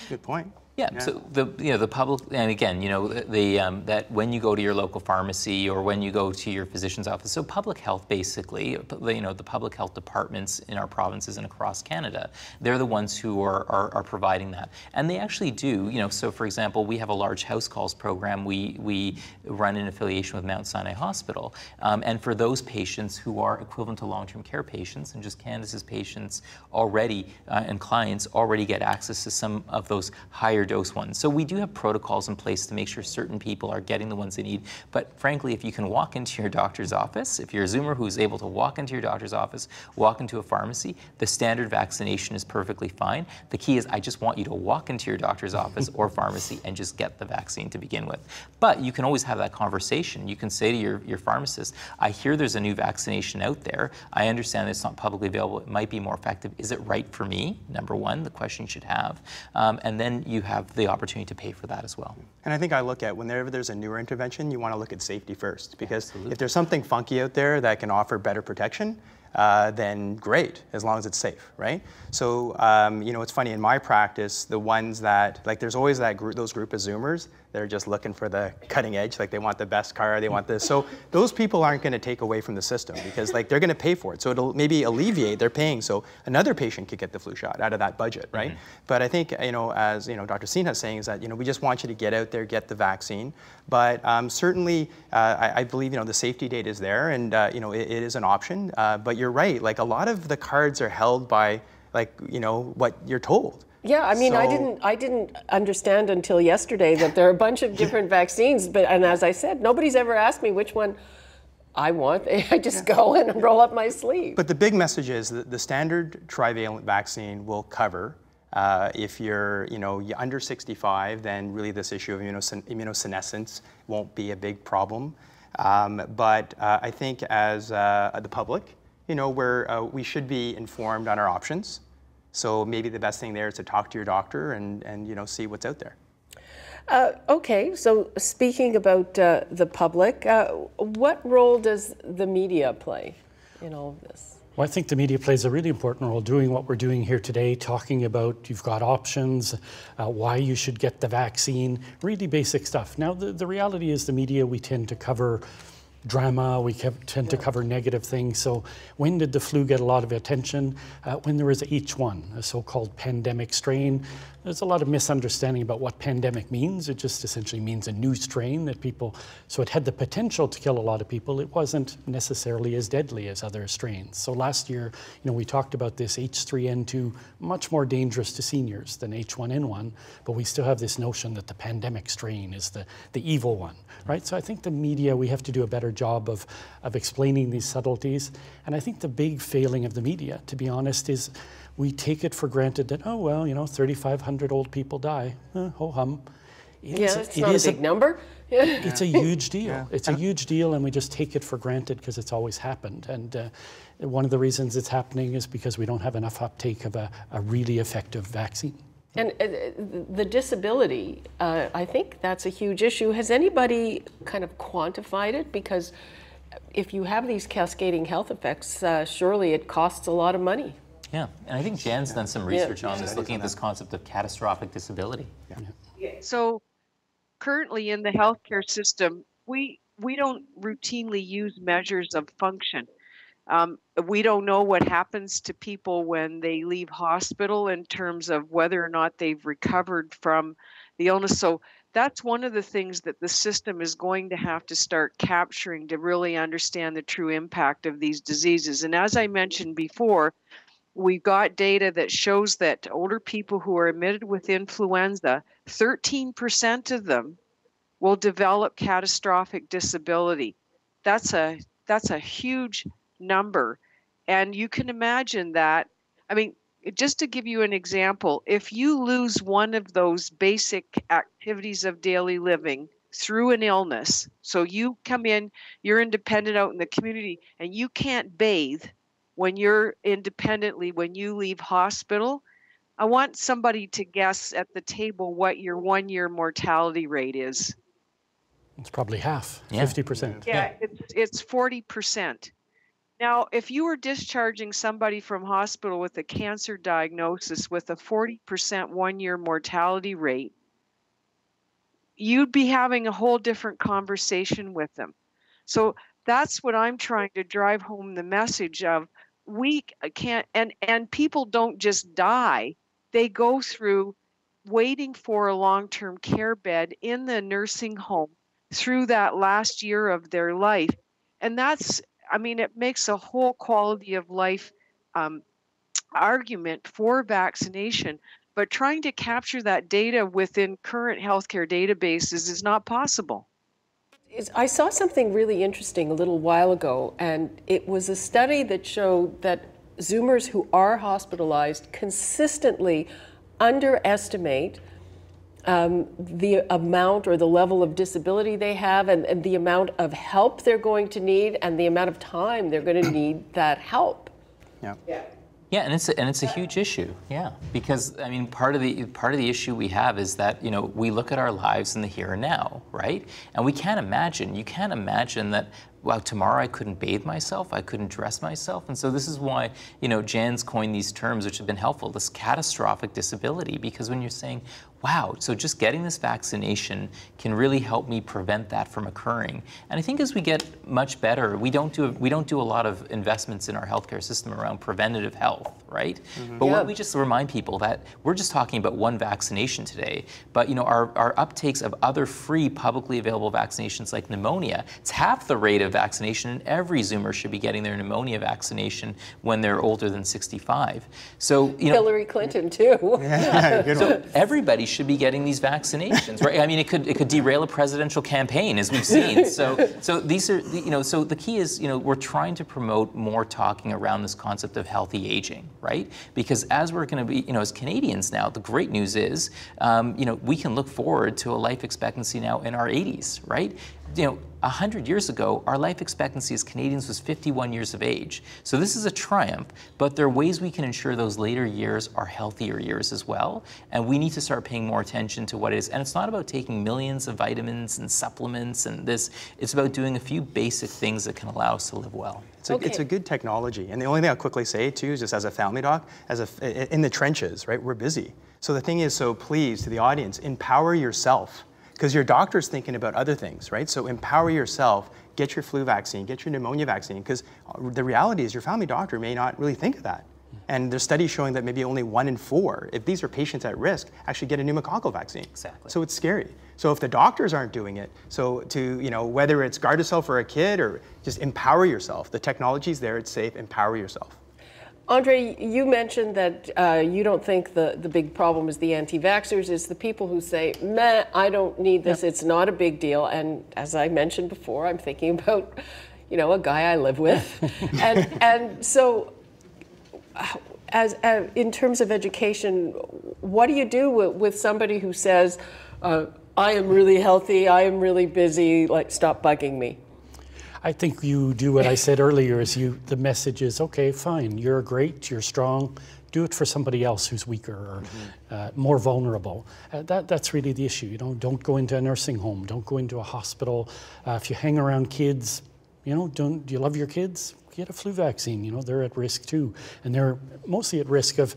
Good point. Yeah. So the public, and again, that when you go to your local pharmacy or when you go to your physician's office, so public health basically, the public health departments in our provinces and across Canada, they're the ones who are providing that, and they actually do. So for example, we have a large house calls program we run in affiliation with Mount Sinai Hospital, and for those patients who are equivalent to long-term care patients, and just Candace's patients already and clients already get access to some of those higher dose ones. So we do have protocols in place to make sure certain people are getting the ones they need. But frankly, if you can walk into your doctor's office, if you're a Zoomer who's able to walk into your doctor's office, walk into a pharmacy, the standard vaccination is perfectly fine. The key is I just want you to walk into your doctor's office or pharmacy and just get the vaccine to begin with. But you can always have that conversation. You can say to your pharmacist, I hear there's a new vaccination out there. I understand that it's not publicly available. It might be more effective. Is it right for me? Number one, the question you should have. And then you have the opportunity to pay for that as well. And I think I look at whenever there's a newer intervention, you want to look at safety first, because if there's something funky out there that can offer better protection, then great, as long as it's safe, right? So, it's funny, in my practice, the ones that, there's always those group of Zoomers that are just looking for the cutting edge, they want the best car, they want this. So those people aren't going to take away from the system, because they're going to pay for it. So it'll maybe alleviate, they're paying, so another patient could get the flu shot out of that budget, right? But I think, as Dr. Sinha is saying, is that, we just want you to get out there, get the vaccine. But certainly, I believe, the safety data is there, and, it is an option. But you're right, a lot of the cards are held by, what you're told. Yeah, I mean, I didn't understand until yesterday that there are a bunch of different vaccines, and as I said, nobody's ever asked me which one I want. I just go and roll up my sleeve. But the big message is that the standard trivalent vaccine will cover. If you're, you're under 65, then really this issue of immunosenescence won't be a big problem. But I think as the public, we should be informed on our options. So maybe the best thing there is to talk to your doctor and see what's out there. Okay, so speaking about the public, what role does the media play in all of this? Well, I think the media plays a really important role doing what we're doing here today, talking about you've got options, why you should get the vaccine, really basic stuff. Now, the reality is the media, we tend to cover drama, we tend to cover negative things. So when did the flu get a lot of attention? When there was H1, a so-called pandemic strain. There's a lot of misunderstanding about what pandemic means. It just essentially means a new strain that people, so it had the potential to kill a lot of people. It wasn't necessarily as deadly as other strains. So last year, we talked about this H3N2, much more dangerous to seniors than H1N1, but we still have this notion that the pandemic strain is the evil one, right? So I think the media, we have to do a better job of explaining these subtleties. And I think the big failing of the media, to be honest, is we take it for granted that, oh, well, 3,500 old people die. Ho-hum. It's not a big number. It's a huge deal. Yeah. It's a huge deal, and we just take it for granted because it's always happened. And one of the reasons it's happening is because we don't have enough uptake of a really effective vaccine. And the disability, I think that's a huge issue. Has anybody kind of quantified it? Because if you have these cascading health effects, surely it costs a lot of money. Yeah, and I think Jan's done some research on this, looking at this concept of catastrophic disability. So currently in the healthcare system, we don't routinely use measures of function. We don't know what happens to people when they leave hospital in terms of whether or not they've recovered from the illness. So that's one of the things that the system is going to have to start capturing to really understand the true impact of these diseases. And as I mentioned before, we've got data that shows that older people who are admitted with influenza, 13% of them will develop catastrophic disability. That's a huge number. And you can imagine that, just to give you an example, if you lose one of those basic activities of daily living through an illness, so you come in, you're independent out in the community, and you can't bathe when you're independently, when you leave hospital, I want somebody to guess at the table what your 1-year mortality rate is. It's probably half, 50%. Yeah, it's 40%. Now, if you were discharging somebody from hospital with a cancer diagnosis with a 40% 1-year mortality rate, you'd be having a whole different conversation with them. So that's what I'm trying to drive home the message of. We can't, and people don't just die. They go through waiting for a long-term care bed in the nursing home through that last year of their life. And that's, it makes a whole quality of life argument for vaccination, but trying to capture that data within current healthcare databases is not possible. I saw something really interesting a little while ago, and it was a study that showed that Zoomers who are hospitalized consistently underestimate the amount or the level of disability they have, and the amount of help they're going to need, and the amount of time they're going to need that help. Yeah, and it's a huge issue. Yeah, because part of the issue we have is that we look at our lives in the here and now, right? And we can't imagine. You can't imagine that. Wow, tomorrow I couldn't bathe myself, I couldn't dress myself. And so this is why, Jan's coined these terms which have been helpful, this catastrophic disability, because when you're saying, wow, so just getting this vaccination can really help me prevent that from occurring. And I think as we get much better, we don't do a lot of investments in our healthcare system around preventative health, right? But what we just remind people that we're just talking about one vaccination today, but our uptakes of other free publicly available vaccinations like pneumonia, it's half the rate of vaccination, and every Zoomer should be getting their pneumonia vaccination when they're older than 65. So Hillary Clinton too. Yeah, good one. Everybody should be getting these vaccinations, right? It could derail a presidential campaign, as we've seen. So these are, so the key is, we're trying to promote more talking around this concept of healthy aging, right? Because as we're going to be, as Canadians now, the great news is, we can look forward to a life expectancy now in our 80s, right? 100 years ago, our life expectancy as Canadians was 51 years of age. So this is a triumph, but there are ways we can ensure those later years are healthier years as well. And we need to start paying more attention to what it is. And it's not about taking millions of vitamins and supplements and this. It's about doing a few basic things that can allow us to live well. It's a good technology. And the only thing I'll quickly say too is just as a family doc, in the trenches, right, we're busy. So the thing is, so please, to the audience, empower yourself. because your doctor's thinking about other things, right? So empower yourself, get your flu vaccine, get your pneumonia vaccine, because the reality is your family doctor may not really think of that. And there's studies showing that maybe only 1 in 4, if these are patients at risk, actually get a pneumococcal vaccine. Exactly. So it's scary. So if the doctors aren't doing it, so whether it's Gardasil for a kid or just empower yourself. The technology's there, it's safe, empower yourself. Andre, you mentioned that you don't think the big problem is the anti-vaxxers, it's the people who say, meh, I don't need this, it's not a big deal. And as I mentioned before, I'm thinking about, a guy I live with. and so, as in terms of education, what do you do with somebody who says, I am really healthy, I am really busy, like, stop bugging me? I think you do what I said earlier, the message is, okay, fine, you're great, you're strong, do it for somebody else who's weaker or more vulnerable. That's really the issue. Don't go into a nursing home, don't go into a hospital. If you hang around kids, do you love your kids? Get a flu vaccine, they're at risk too. And they're mostly at risk of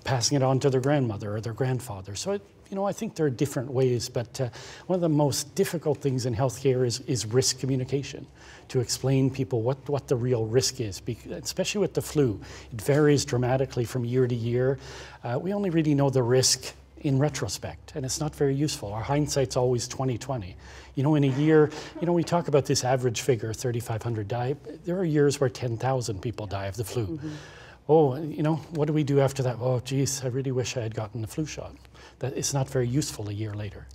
passing it on to their grandmother or their grandfather. So, I think there are different ways, but one of the most difficult things in healthcare is risk communication, to explain people what the real risk is, especially with the flu. It varies dramatically from year to year. We only really know the risk in retrospect, and it's not very useful. Our hindsight's always 20/20. In a year, we talk about this average figure, 3,500 die. There are years where 10,000 people die of the flu. Mm-hmm. Oh, what do we do after that? Oh, geez, I really wish I had gotten the flu shot. That it's not very useful a year later.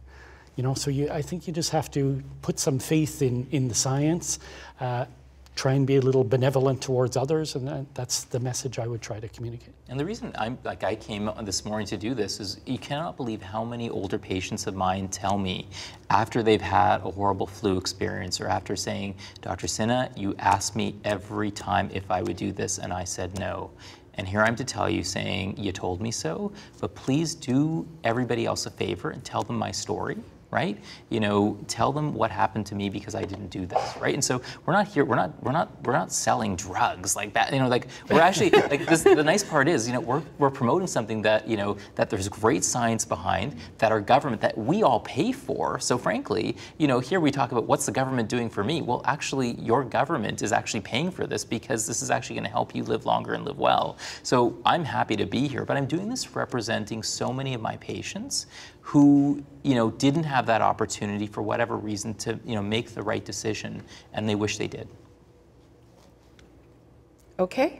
So I think you just have to put some faith in the science, try and be a little benevolent towards others, and that's the message I would try to communicate. And the reason I came this morning to do this is you cannot believe how many older patients of mine tell me after they've had a horrible flu experience or after saying, Dr. Sinha, you asked me every time if I would do this and I said no. And here I'm to tell you saying, you told me so, but please do everybody else a favor and tell them my story. Right? Tell them what happened to me because I didn't do this, right? And so we're not here, we're not selling drugs like that. We're actually like this, the nice part is, we're promoting something that, that there's great science behind, that our government, that we all pay for. So frankly, here we talk about what's the government doing for me? Well, actually your government is actually paying for this because this is actually going to help you live longer and live well. So I'm happy to be here, but I'm doing this representing so many of my patients who didn't have that opportunity for whatever reason to make the right decision, and they wish they did. Okay.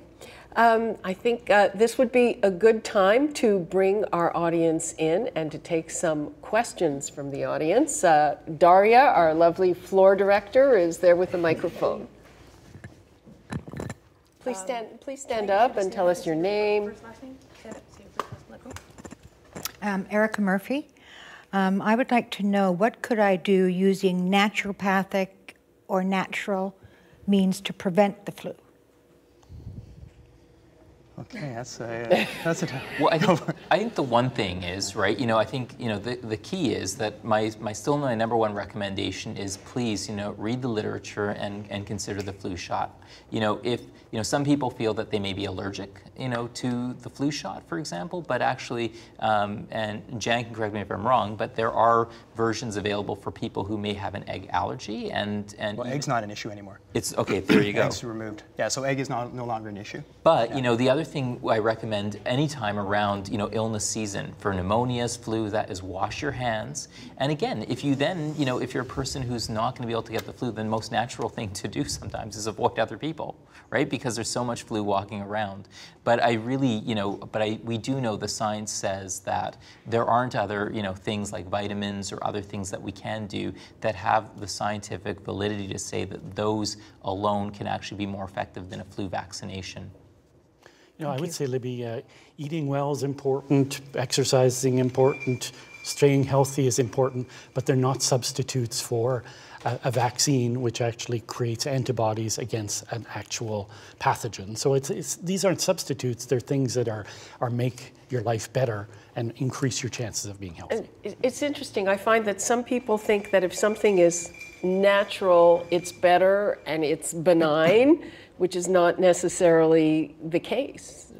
I think this would be a good time to bring our audience in and to take some questions from the audience. Daria, our lovely floor director, is there with the microphone. Please stand up and tell us your name. Erica Murphy. I would like to know, what could I do using naturopathic or natural means to prevent the flu? Okay, that's a well, I think the one thing is, right, I think, the key is that my number one recommendation is please, read the literature and consider the flu shot. If, some people feel that they may be allergic, to the flu shot, for example, but actually, and Jan can correct me if I'm wrong, but there are versions available for people who may have an egg allergy and well, egg's not an issue anymore. It's okay, there you go. Egg's removed. Yeah, so egg is no longer an issue. But, the other thing I recommend anytime around, illness season for pneumonias, flu, that is wash your hands. And again, if you then, if you're a person who's not going to be able to get the flu, then the most natural thing to do sometimes is avoid other people, right? Because there's so much flu walking around. But I really, we do know the science says that there aren't other, things like vitamins or other things that we can do that have the scientific validity to say that those alone can actually be more effective than a flu vaccination. I would say, Libby, eating well is important, exercising important, staying healthy is important, but they're not substitutes for a vaccine which actually creates antibodies against an actual pathogen. So these aren't substitutes, they're things that are make your life better and increase your chances of being healthy. And it's interesting, I find that some people think that if something is natural, it's better and it's benign, which is not necessarily the case.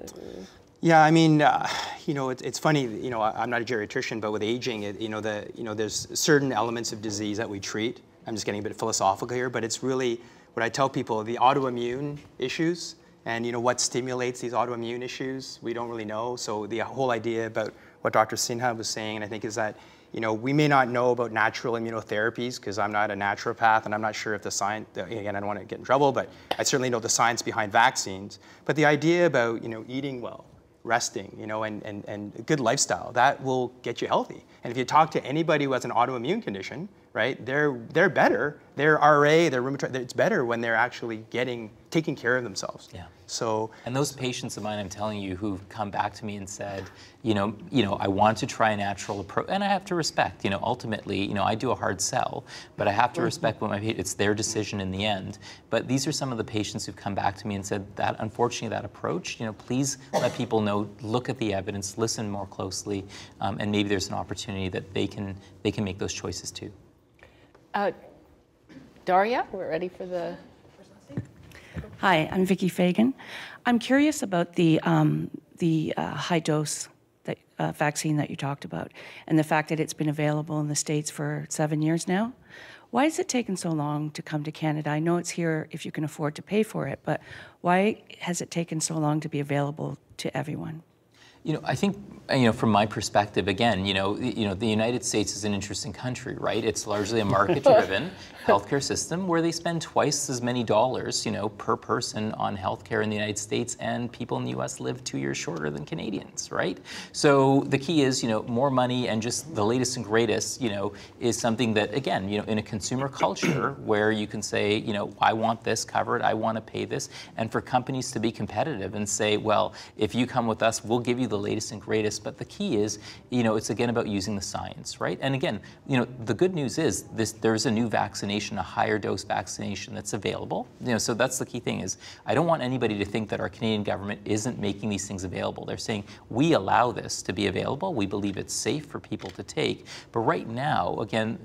Yeah, I mean, it's funny. I'm not a geriatrician, but with aging, there's certain elements of disease that we treat. I'm just getting a bit philosophical here, but it's really what I tell people: the autoimmune issues and what stimulates these autoimmune issues. We don't really know. So the whole idea about what Dr. Sinha was saying, and I think, is that we may not know about natural immunotherapies because I'm not a naturopath and I'm not sure if the science, again, I don't want to get in trouble, but I certainly know the science behind vaccines. But the idea about, eating well, resting, and a good lifestyle, that will get you healthy. And if you talk to anybody who has an autoimmune condition, right, they're better. Their RA, their rheumatoid, it's better when they're actually taking care of themselves. Yeah. So, and those patients of mine, I'm telling you, who've come back to me and said, I want to try a natural approach, and I have to respect, ultimately, I do a hard sell, but I have to respect what it's their decision in the end. But these are some of the patients who've come back to me and said that, unfortunately, that approach, please let people know, look at the evidence, listen more closely, and maybe there's an opportunity that they can make those choices too. Daria, we're ready for the... Hi, I'm Vicki Fagan. I'm curious about the high dose vaccine that you talked about and the fact that it's been available in the States for 7 years now. Why has it taken so long to come to Canada? I know it's here if you can afford to pay for it, but why has it taken so long to be available to everyone? I think, from my perspective, again, the United States is an interesting country, right? It's largely a market-driven healthcare system where they spend twice as many dollars, per person on healthcare in the United States, and people in the U.S. live 2 years shorter than Canadians, right? So the key is, more money and just the latest and greatest, is something that, again, in a consumer culture where you can say, I want this covered, I want to pay this, and for companies to be competitive and say, well, if you come with us, we'll give you the latest and greatest. But the key is, it's again about using the science, right? And again, the good news is there's a new vaccination, a higher dose vaccination that's available. So that's the key thing is, I don't want anybody to think that our Canadian government isn't making these things available. They're saying, we allow this to be available. We believe it's safe for people to take. But right now, again,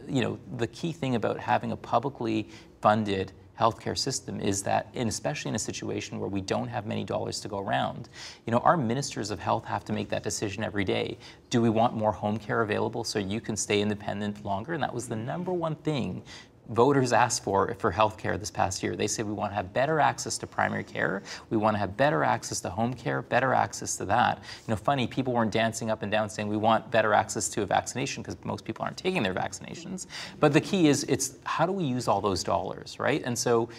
the key thing about having a publicly funded healthcare system is that, and especially in a situation where we don't have many dollars to go around, our ministers of health have to make that decision every day. Do we want more home care available so you can stay independent longer? And that was the #1 thing voters asked for healthcare this past year. They said we want to have better access to primary care, we want to have better access to home care, better access to that. Funny, people weren't dancing up and down saying we want better access to a vaccination because most people aren't taking their vaccinations. But the key is, it's how do we use all those dollars, right? And so,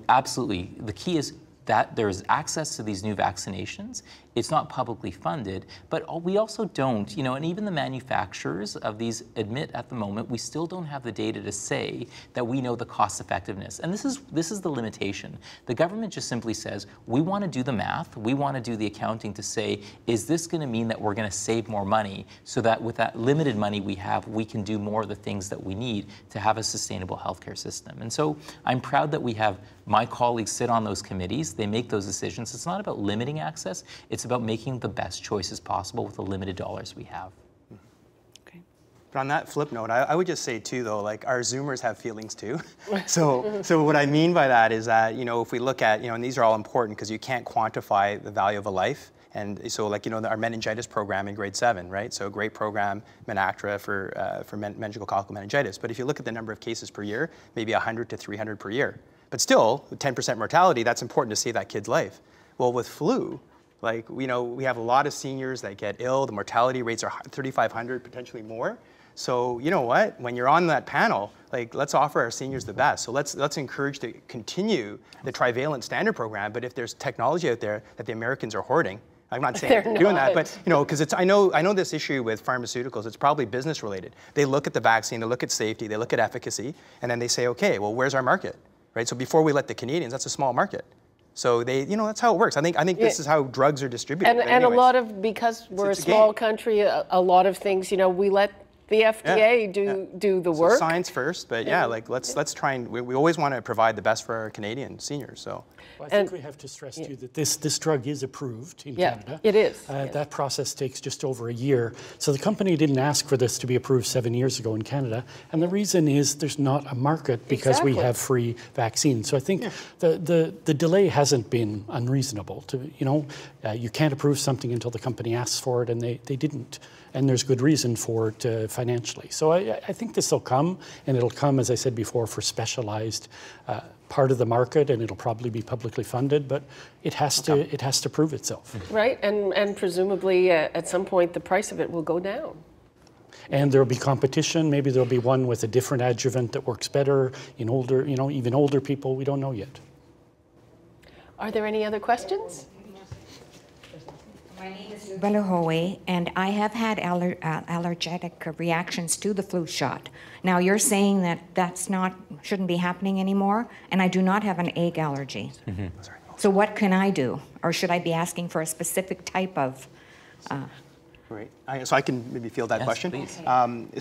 absolutely, the key is that there's access to these new vaccinations. It's not publicly funded, but we also don't, and even the manufacturers of these admit at the moment, we still don't have the data to say that we know the cost effectiveness. And this is the limitation. The government just simply says, we want to do the math, we want to do the accounting to say, is this going to mean that we're going to save more money so that with that limited money we have, we can do more of the things that we need to have a sustainable healthcare system. And so I'm proud that we have my colleagues sit on those committees, they make those decisions. It's not about limiting access, it's about making the best choices possible with the limited dollars we have. Okay. But on that flip note, I would just say too, though, like our Zoomers have feelings too. So what I mean by that is that, if we look at, and these are all important because you can't quantify the value of a life. And so our meningitis program in grade 7, right? So a great program, Menactra for meningococcal meningitis. But if you look at the number of cases per year, maybe 100 to 300 per year. But still, 10% mortality, that's important to save that kid's life. Well, with flu, we have a lot of seniors that get ill. The mortality rates are 3,500, potentially more. So you know what? When you're on that panel, let's offer our seniors the best. So let's encourage to continue the trivalent standard program. But if there's technology out there that the Americans are hoarding, I'm not saying they're doing that, but because I know this issue with pharmaceuticals, it's probably business related. They look at the vaccine, they look at safety, they look at efficacy, and then they say, okay, well, where's our market? Right? So before we let the Canadians, that's a small market. So that's how it works. I think this is how drugs are distributed. And a lot of, because we're a small country, a lot of things, we let the FDA do the work. So science first, but yeah, like let's try and we always want to provide the best for our Canadian seniors. So well, I think we have to stress too that this drug is approved in Canada. It is. That process takes just over a year. So the company didn't ask for this to be approved 7 years ago in Canada, and the reason is there's not a market because we have free vaccines. So I think the delay hasn't been unreasonable. You can't approve something until the company asks for it, and they didn't. And there's good reason for it financially. So I think this will come, and it'll come, as I said before, for specialized part of the market, and it'll probably be publicly funded, but it has to prove itself. Right, and presumably at some point the price of it will go down. And there'll be competition. Maybe there'll be one with a different adjuvant that works better in older, even older people. We don't know yet. Are there any other questions? My name is Bella Hoey, and I have had allergic reactions to the flu shot. Now, you're saying that shouldn't be happening anymore, and I do not have an egg allergy. Mm-hmm. So what can I do? Or should I be asking for a specific type of... Great. So I can maybe field that question. Please.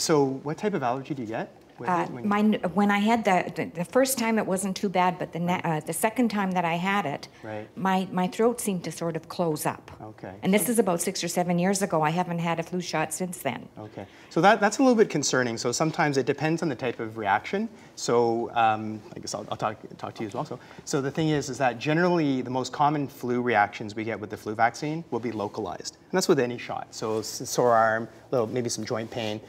So what type of allergy do you get? When I had the first time, it wasn't too bad, but the second time that I had it, my throat seemed to sort of close up. Okay. And this is about 6 or 7 years ago. I haven't had a flu shot since then. Okay. So that's a little bit concerning. So sometimes it depends on the type of reaction. So I guess I'll talk to you as well. So the thing is that generally the most common flu reactions we get with the flu vaccine will be localized. And that's with any shot. So sore arm, maybe some joint pain.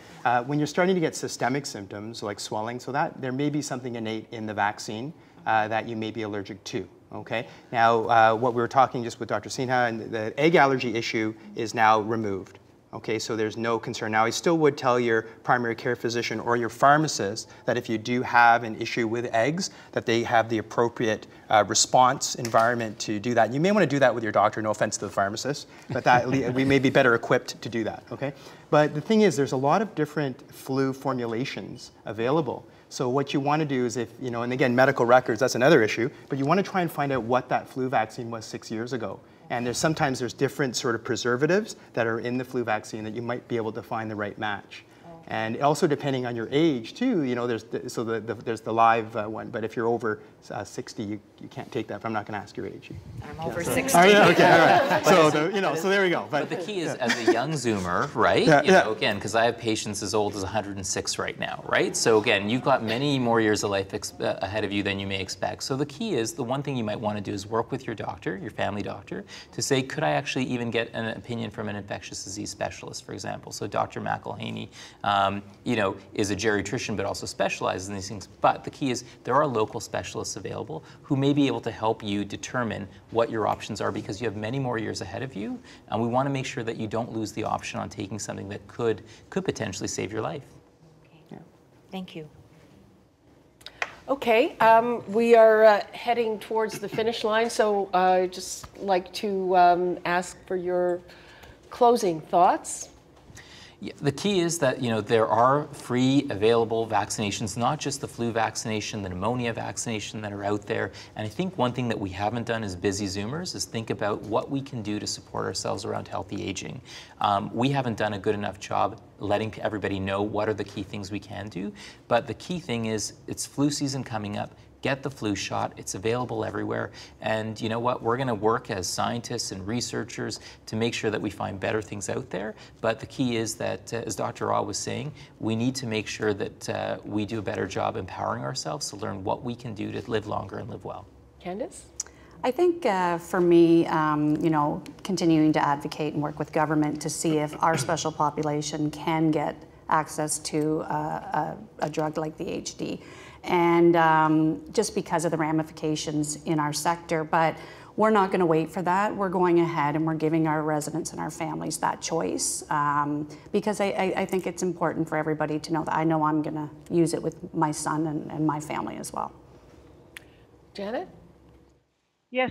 When you're starting to get systemic symptoms like swelling, so that there may be something innate in the vaccine that you may be allergic to. Okay. Now, what we were talking just with Dr. Sinha, and the egg allergy issue is now removed. Okay, so there's no concern. Now, I still would tell your primary care physician or your pharmacist that if you do have an issue with eggs, that they have the appropriate response environment to do that. And you may want to do that with your doctor, no offense to the pharmacist, but that we may be better equipped to do that, okay? But the thing is, there's a lot of different flu formulations available. So what you want to do is and again, medical records, that's another issue, but you want to try and find out what that flu vaccine was 6 years ago. And sometimes there's different sort of preservatives that are in the flu vaccine that you might be able to find the right match. And also depending on your age too, there's the live one, but if you're over 60, you can't take that. But I'm not going to ask your age. I'm over 60. Oh, yeah, okay, all right. So there we go. But the key is, as a young Zoomer, right? Again, because I have patients as old as 106 right now, right? So again, you've got many more years of life ahead of you than you may expect. So the key is, the one thing you might want to do is work with your doctor, your family doctor, to say, could I actually even get an opinion from an infectious disease specialist, for example? So Dr. Mack is a geriatrician, but also specializes in these things. But the key is, there are local specialists available who may be able to help you determine what your options are, because you have many more years ahead of you, and we want to make sure that you don't lose the option on taking something that could potentially save your life. Okay. Yeah. Thank you. Okay, we are heading towards the finish line, so I'd just like to ask for your closing thoughts. Yeah, the key is that there are free available vaccinations, not just the flu vaccination, the pneumonia vaccination that are out there. And I think one thing that we haven't done as busy Zoomers is think about what we can do to support ourselves around healthy aging. We haven't done a good enough job letting everybody know what are the key things we can do. But the key thing is, it's flu season coming up. Get the flu shot. It's available everywhere. And you know what? We're going to work as scientists and researchers to make sure that we find better things out there. But the key is that, as Dr. Ah was saying, we need to make sure that we do a better job empowering ourselves to learn what we can do to live longer and live well. Candace? I think for me, continuing to advocate and work with government to see if our special population can get access to a drug like the HD. And just because of the ramifications in our sector, but we're not going to wait for that. We're going ahead and we're giving our residents and our families that choice, because I think it's important for everybody to know that I know I'm going to use it with my son and my family as well. Janet? Yes,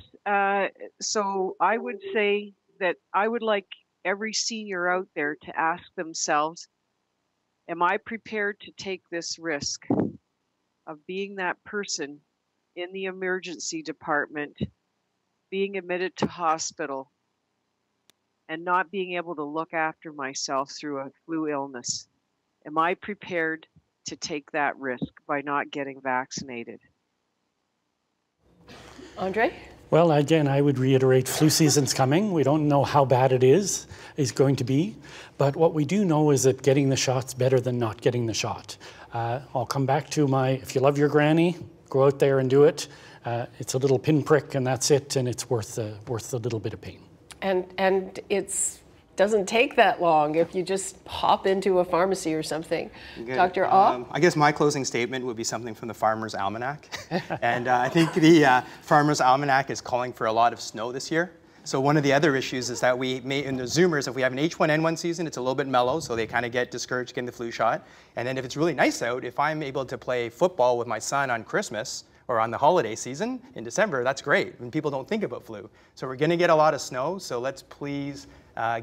so I would say that I would like every senior out there to ask themselves, am I prepared to take this risk of being that person in the emergency department, being admitted to hospital, and not being able to look after myself through a flu illness? Am I prepared to take that risk by not getting vaccinated? Andre? Well, again, I would reiterate flu season's coming. We don't know how bad it is going to be. But what we do know is that getting the shot's better than not getting the shot. I'll come back to if you love your granny, go out there and do it. It's a little pinprick and that's it, and it's worth a little bit of pain. And it's doesn't take that long if you just hop into a pharmacy or something. Good. Dr. Ah? I guess my closing statement would be something from the Farmer's Almanac. And I think the Farmer's Almanac is calling for a lot of snow this year. So one of the other issues is that in the Zoomers, if we have an H1N1 season, it's a little bit mellow, so they kind of get discouraged getting the flu shot. And then if it's really nice out, if I'm able to play football with my son on Christmas, or on the holiday season in December, that's great when people don't think about flu. So we're gonna get a lot of snow, so let's please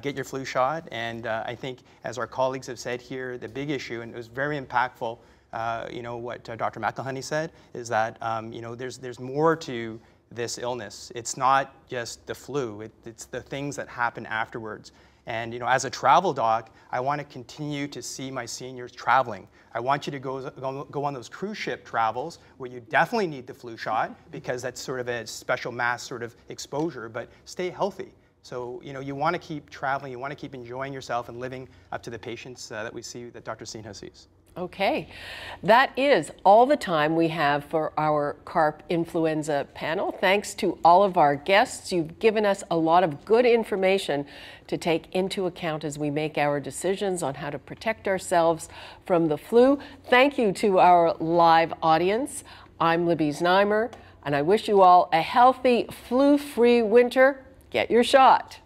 get your flu shot. And I think, as our colleagues have said here, the big issue, and it was very impactful, what Dr. McElhenney said, is that there's more to this illness. It's not just the flu, it's the things that happen afterwards. And as a travel doc, I want to continue to see my seniors traveling. I want you to go on those cruise ship travels where you definitely need the flu shot because that's sort of a special mass sort of exposure, but stay healthy. So you want to keep traveling, you want to keep enjoying yourself and living up to the patients that we see, that Dr. Sinha sees. Okay, that is all the time we have for our CARP influenza panel. Thanks to all of our guests. You've given us a lot of good information to take into account as we make our decisions on how to protect ourselves from the flu. Thank you to our live audience. I'm Libby Znaimer, and I wish you all a healthy, flu-free winter. Get your shot.